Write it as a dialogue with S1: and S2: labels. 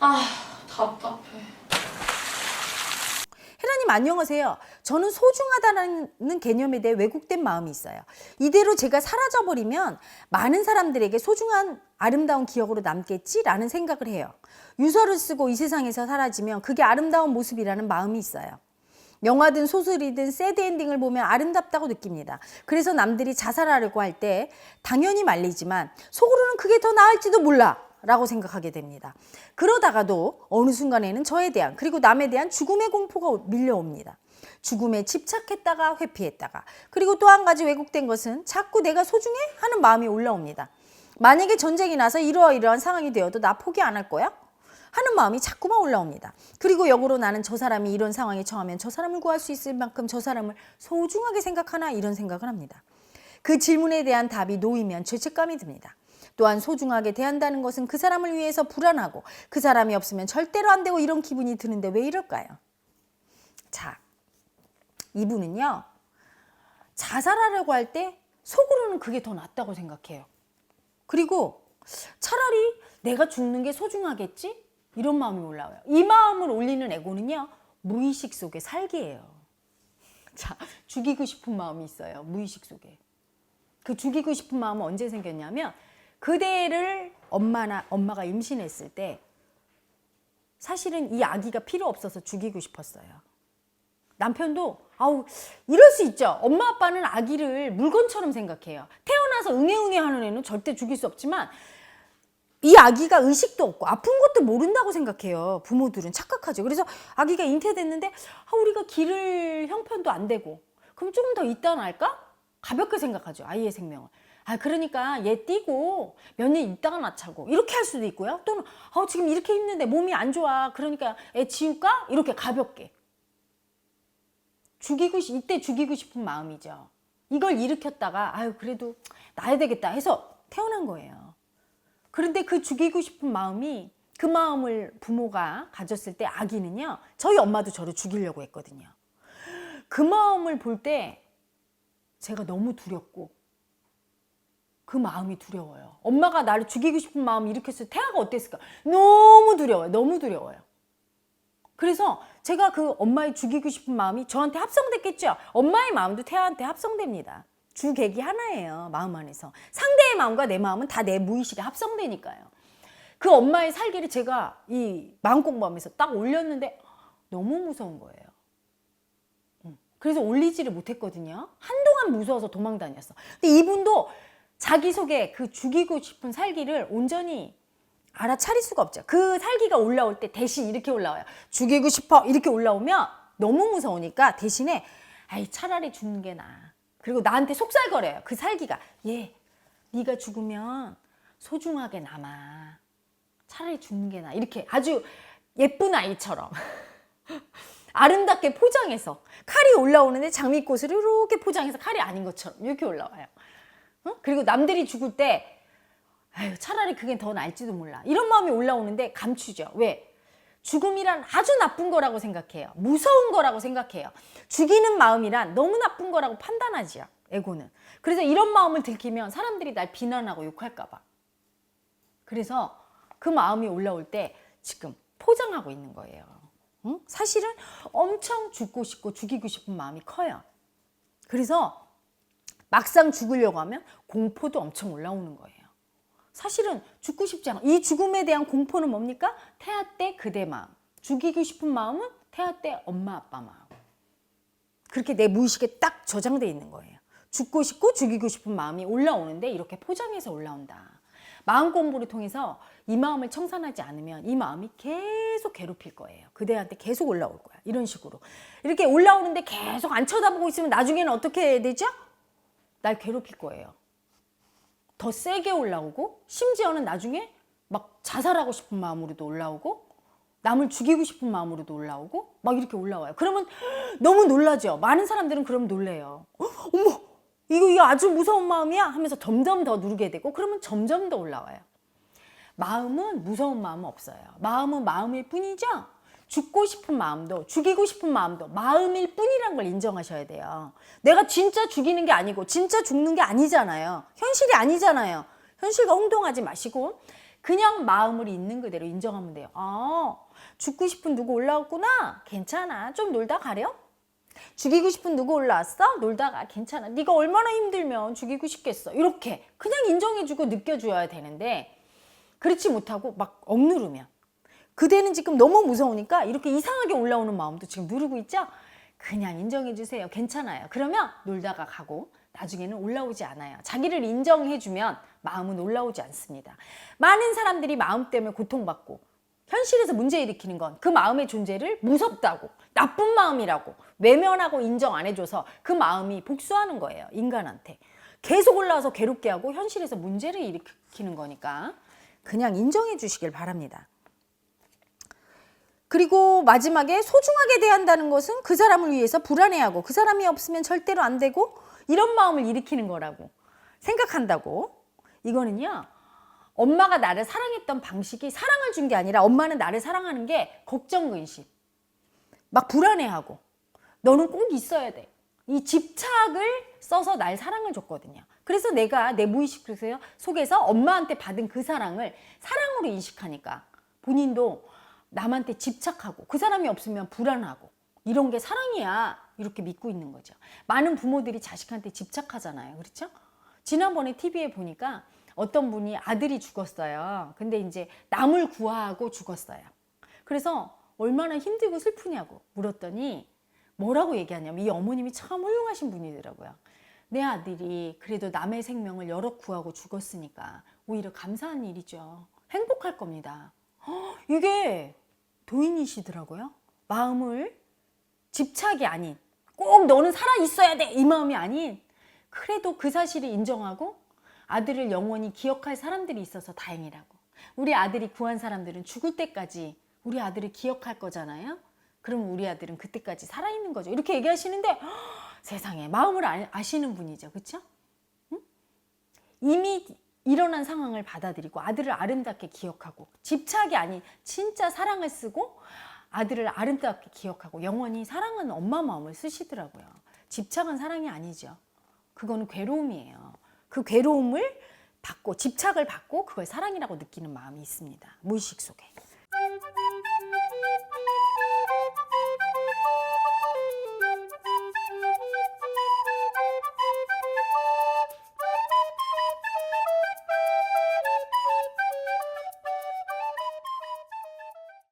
S1: 아, 답답해.
S2: 혜라님 안녕하세요. 저는 소중하다는 개념에 대해 왜곡된 마음이 있어요. 이대로 제가 사라져버리면 많은 사람들에게 소중한 아름다운 기억으로 남겠지라는 생각을 해요. 유서를 쓰고 이 세상에서 사라지면 그게 아름다운 모습이라는 마음이 있어요. 영화든 소설이든 새드 엔딩을 보면 아름답다고 느낍니다. 그래서 남들이 자살하려고 할 때 당연히 말리지만 속으로는 그게 더 나을지도 몰라 라고 생각하게 됩니다. 그러다가도 어느 순간에는 저에 대한 그리고 남에 대한 죽음의 공포가 밀려옵니다. 죽음에 집착했다가 회피했다가 그리고 또 한 가지 왜곡된 것은 자꾸 내가 소중해? 하는 마음이 올라옵니다. 만약에 전쟁이 나서 이러이러한 상황이 되어도 나 포기 안 할 거야? 하는 마음이 자꾸만 올라옵니다. 그리고 역으로 나는 저 사람이 이런 상황에 처하면 저 사람을 구할 수 있을 만큼 저 사람을 소중하게 생각하나 이런 생각을 합니다. 그 질문에 대한 답이 놓이면 죄책감이 듭니다. 또한 소중하게 대한다는 것은 그 사람을 위해서 불안하고 그 사람이 없으면 절대로 안 되고 이런 기분이 드는데 왜 이럴까요? 자, 이분은요. 자살하려고 할 때 속으로는 그게 더 낫다고 생각해요. 그리고 차라리 내가 죽는 게 소중하겠지? 이런 마음이 올라와요. 이 마음을 올리는 에고는요. 무의식 속의 살기예요. 자, 죽이고 싶은 마음이 있어요. 무의식 속에. 그 죽이고 싶은 마음은 언제 생겼냐면 그대를 엄마가 임신했을 때 사실은 이 아기가 필요 없어서 죽이고 싶었어요. 남편도 이럴 수 있죠. 엄마 아빠는 아기를 물건처럼 생각해요. 태어나서 응애응애 하는 애는 절대 죽일 수 없지만 이 아기가 의식도 없고 아픈 것도 모른다고 생각해요. 부모들은 착각하죠. 그래서 아기가 잉태됐는데 우리가 기를 형편도 안 되고 그럼 조금 더 있다 날까? 가볍게 생각하죠. 아이의 생명을. 그러니까 얘 띄고 몇 년 있다가 낳자고 이렇게 할 수도 있고요. 또는 지금 이렇게 힘든데 몸이 안 좋아. 그러니까 애 지울까? 이렇게 가볍게. 이때 죽이고 싶은 마음이죠. 이걸 일으켰다가 그래도 낳아야 되겠다 해서 태어난 거예요. 그런데 그 죽이고 싶은 마음이 그 마음을 부모가 가졌을 때 아기는요. 저희 엄마도 저를 죽이려고 했거든요. 그 마음을 볼 때 제가 너무 두렵고 그 마음이 두려워요. 엄마가 나를 죽이고 싶은 마음을 일으켰을 때 태아가 어땠을까? 너무 두려워요. 너무 두려워요. 그래서 제가 그 엄마의 죽이고 싶은 마음이 저한테 합성됐겠죠. 엄마의 마음도 태아한테 합성됩니다. 주객이 하나예요. 마음 안에서. 상대의 마음과 내 마음은 다 내 무의식에 합성되니까요. 그 엄마의 살기를 제가 이 마음 공부하면서 딱 올렸는데 너무 무서운 거예요. 그래서 올리지를 못했거든요. 한동안 무서워서 도망 다녔어. 근데 이분도 자기 속에 그 죽이고 싶은 살기를 온전히 알아차릴 수가 없죠. 그 살기가 올라올 때 대신 이렇게 올라와요. 죽이고 싶어 이렇게 올라오면 너무 무서우니까 대신에 차라리 죽는 게 나아. 그리고 나한테 속살거려요. 그 살기가 네가 죽으면 소중하게 남아. 차라리 죽는 게 나아. 이렇게 아주 예쁜 아이처럼 아름답게 포장해서 칼이 올라오는데 장미꽃을 이렇게 포장해서 칼이 아닌 것처럼 이렇게 올라와요. 그리고 남들이 죽을 때 차라리 그게 더 나을지도 몰라. 이런 마음이 올라오는데 감추죠. 왜? 죽음이란 아주 나쁜 거라고 생각해요. 무서운 거라고 생각해요. 죽이는 마음이란 너무 나쁜 거라고 판단하지요. 에고는. 그래서 이런 마음을 들키면 사람들이 날 비난하고 욕할까 봐. 그래서 그 마음이 올라올 때 지금 포장하고 있는 거예요. 사실은 엄청 죽고 싶고 죽이고 싶은 마음이 커요. 그래서 막상 죽으려고 하면 공포도 엄청 올라오는 거예요. 사실은 죽고 싶지 않아. 이 죽음에 대한 공포는 뭡니까? 태아 때 그대 마음. 죽이고 싶은 마음은 태아 때 엄마 아빠 마음. 그렇게 내 무의식에 딱 저장돼 있는 거예요. 죽고 싶고 죽이고 싶은 마음이 올라오는데 이렇게 포장해서 올라온다. 마음 공부를 통해서 이 마음을 청산하지 않으면 이 마음이 계속 괴롭힐 거예요. 그대한테 계속 올라올 거야. 이런 식으로. 이렇게 올라오는데 계속 안 쳐다보고 있으면 나중에는 어떻게 해야 되죠? 날 괴롭힐 거예요. 더 세게 올라오고 심지어는 나중에 막 자살하고 싶은 마음으로도 올라오고 남을 죽이고 싶은 마음으로도 올라오고 막 이렇게 올라와요. 그러면 너무 놀라죠. 많은 사람들은 그러면 놀래요. 어머 이거 아주 무서운 마음이야 하면서 점점 더 누르게 되고 그러면 점점 더 올라와요. 마음은 무서운 마음은 없어요. 마음은 마음일 뿐이죠. 죽고 싶은 마음도 죽이고 싶은 마음도 마음일 뿐이란 걸 인정하셔야 돼요. 내가 진짜 죽이는 게 아니고 진짜 죽는 게 아니잖아요. 현실이 아니잖아요. 현실과 혼동하지 마시고 그냥 마음을 있는 그대로 인정하면 돼요. 죽고 싶은 누구 올라왔구나. 괜찮아. 좀 놀다 가렴. 죽이고 싶은 누구 올라왔어? 놀다가 괜찮아. 네가 얼마나 힘들면 죽이고 싶겠어. 이렇게 그냥 인정해주고 느껴줘야 되는데 그렇지 못하고 막 억누르면 그대는 지금 너무 무서우니까 이렇게 이상하게 올라오는 마음도 지금 누르고 있죠? 그냥 인정해주세요. 괜찮아요. 그러면 놀다가 가고 나중에는 올라오지 않아요. 자기를 인정해주면 마음은 올라오지 않습니다. 많은 사람들이 마음 때문에 고통받고 현실에서 문제 일으키는 건 그 마음의 존재를 무섭다고 나쁜 마음이라고 외면하고 인정 안 해줘서 그 마음이 복수하는 거예요. 인간한테. 계속 올라와서 괴롭게 하고 현실에서 문제를 일으키는 거니까 그냥 인정해 주시길 바랍니다. 그리고 마지막에 소중하게 대한다는 것은 그 사람을 위해서 불안해하고 그 사람이 없으면 절대로 안 되고 이런 마음을 일으키는 거라고 생각한다고. 이거는요. 엄마가 나를 사랑했던 방식이 사랑을 준 게 아니라 엄마는 나를 사랑하는 게 걱정, 근심. 막 불안해하고 너는 꼭 있어야 돼. 이 집착을 써서 날 사랑을 줬거든요. 그래서 내가 내 무의식 속에서 엄마한테 받은 그 사랑을 사랑으로 인식하니까 본인도 남한테 집착하고 그 사람이 없으면 불안하고 이런 게 사랑이야 이렇게 믿고 있는 거죠. 많은 부모들이 자식한테 집착하잖아요. 그렇죠? 지난번에 TV에 보니까 어떤 분이 아들이 죽었어요. 근데 이제 남을 구하고 죽었어요. 그래서 얼마나 힘들고 슬프냐고 물었더니 뭐라고 얘기하냐면 이 어머님이 참 훌륭하신 분이더라고요. 내 아들이 그래도 남의 생명을 여러 구하고 죽었으니까 오히려 감사한 일이죠. 행복할 겁니다. 이게 도인이시더라고요. 마음을 집착이 아닌 꼭 너는 살아있어야 돼 이 마음이 아닌 그래도 그 사실을 인정하고 아들을 영원히 기억할 사람들이 있어서 다행이라고. 우리 아들이 구한 사람들은 죽을 때까지 우리 아들을 기억할 거잖아요. 그럼 우리 아들은 그때까지 살아있는 거죠. 이렇게 얘기하시는데 세상에 마음을 아시는 분이죠. 그렇죠? 응? 이미 일어난 상황을 받아들이고 아들을 아름답게 기억하고 집착이 아닌 진짜 사랑을 쓰고 아들을 아름답게 기억하고 영원히 사랑하는 엄마 마음을 쓰시더라고요. 집착은 사랑이 아니죠. 그거는 괴로움이에요. 그 괴로움을 받고 집착을 받고 그걸 사랑이라고 느끼는 마음이 있습니다. 무의식 속에.